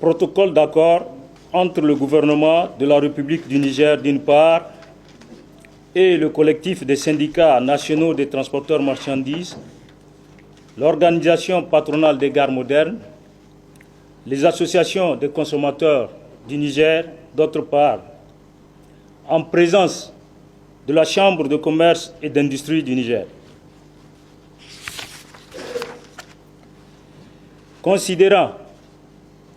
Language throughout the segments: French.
Protocole d'accord entre le gouvernement de la République du Niger d'une part et le collectif des syndicats nationaux des transporteurs marchandises, l'organisation patronale des gares modernes, les associations des consommateurs du Niger d'autre part, en présence de la Chambre de commerce et d'industrie du Niger. Considérant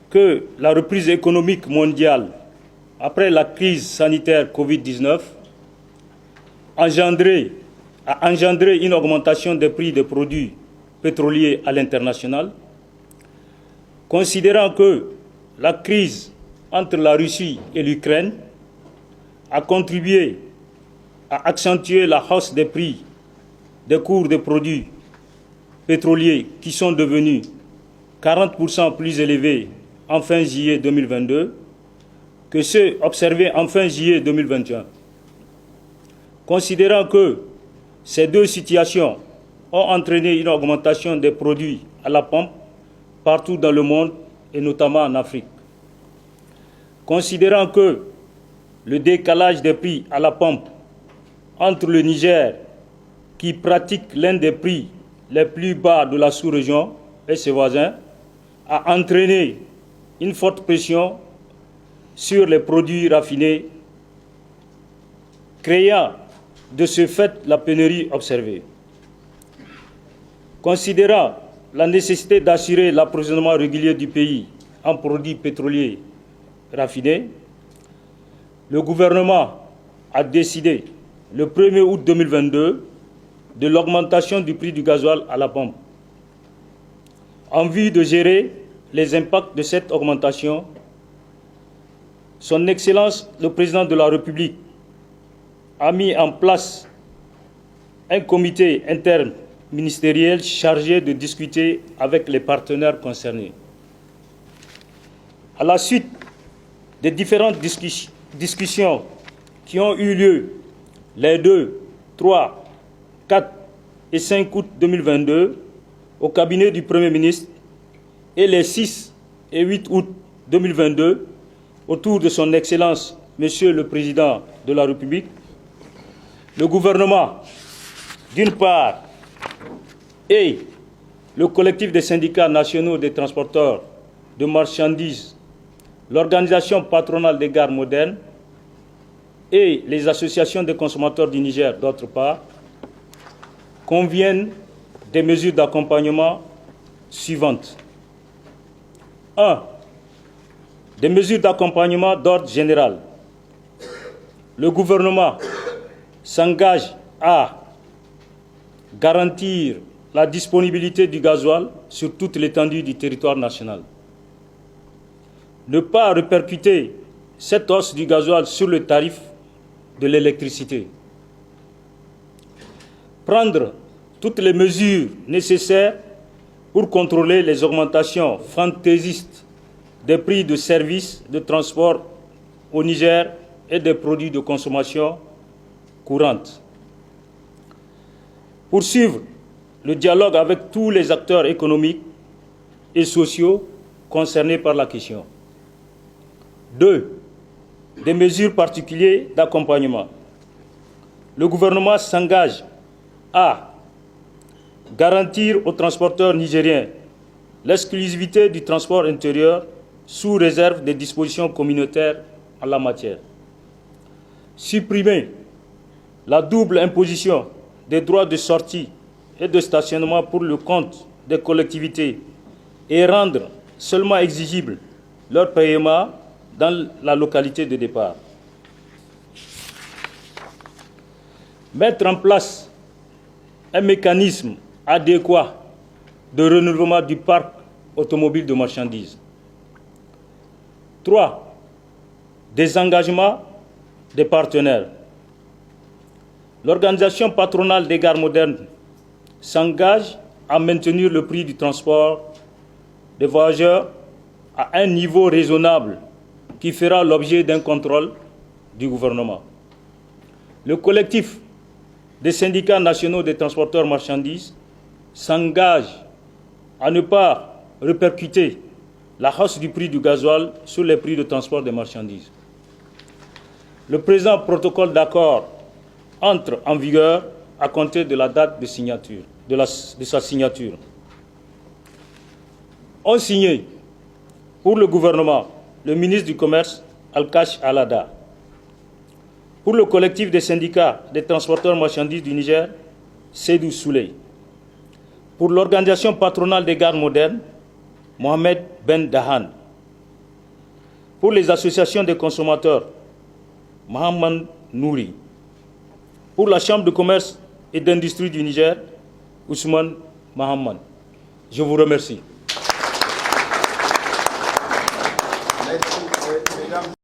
que la reprise économique mondiale après la crise sanitaire Covid-19 a engendré une augmentation des prix des produits pétroliers à l'international, considérant que la crise entre la Russie et l'Ukraine a contribué à accentuer la hausse des prix des cours des produits pétroliers qui sont devenus 40% plus élevés en fin juillet 2022 que ceux observés en fin juillet 2021. Considérant que ces deux situations ont entraîné une augmentation des produits à la pompe partout dans le monde et notamment en Afrique. Considérant que le décalage des prix à la pompe entre le Niger, qui pratique l'un des prix les plus bas de la sous-région, et ses voisins, a entraîné une forte pression sur les produits raffinés, créant de ce fait la pénurie observée. Considérant la nécessité d'assurer l'approvisionnement régulier du pays en produits pétroliers raffinés, le gouvernement a décidé le 1er août 2022 de l'augmentation du prix du gasoil à la pompe. En vue de gérer les impacts de cette augmentation, Son Excellence le Président de la République a mis en place un comité interministériel chargé de discuter avec les partenaires concernés. À la suite des différentes discussions qui ont eu lieu les 2, 3, 4 et 5 août 2022 au cabinet du Premier ministre et les 6 et 8 août 2022 autour de Son Excellence, Monsieur le Président de la République, le gouvernement, d'une part, et le collectif des syndicats nationaux des transporteurs de marchandises, l'organisation patronale des gares modernes et les associations des consommateurs du Niger, d'autre part, conviennent des mesures d'accompagnement suivantes. 1. Des mesures d'accompagnement d'ordre général. Le gouvernement s'engage à garantir la disponibilité du gasoil sur toute l'étendue du territoire national. Ne pas répercuter cette hausse du gasoil sur le tarif de l'électricité. Prendre toutes les mesures nécessaires pour contrôler les augmentations fantaisistes des prix de services de transport au Niger et des produits de consommation courante. Poursuivre le dialogue avec tous les acteurs économiques et sociaux concernés par la question. 2. Des mesures particulières d'accompagnement. Le gouvernement s'engage à garantir aux transporteurs nigériens l'exclusivité du transport intérieur sous réserve des dispositions communautaires en la matière. Supprimer la double imposition des droits de sortie et de stationnement pour le compte des collectivités et rendre seulement exigible leur paiement dans la localité de départ. Mettre en place un mécanisme adéquat de renouvellement du parc automobile de marchandises. 3. Des engagements des partenaires. L'organisation patronale des gares modernes s'engage à maintenir le prix du transport des voyageurs à un niveau raisonnable qui fera l'objet d'un contrôle du gouvernement. Le collectif des syndicats nationaux des transporteurs marchandises s'engage à ne pas répercuter la hausse du prix du gasoil sur les prix de transport des marchandises. Le présent protocole d'accord entre en vigueur à compter de la date de signature, de sa signature. Ont signé pour le gouvernement le ministre du Commerce, Al-Kash Al-Ada. Pour le collectif des syndicats des transporteurs marchandises du Niger, Seydou Souley. Pour l'organisation patronale des gares modernes, Mohamed Ben Dahan. Pour les associations des consommateurs, Mohamed Nouri. Pour la Chambre de commerce et d'industrie du Niger, Ousmane Mahamman. Je vous remercie.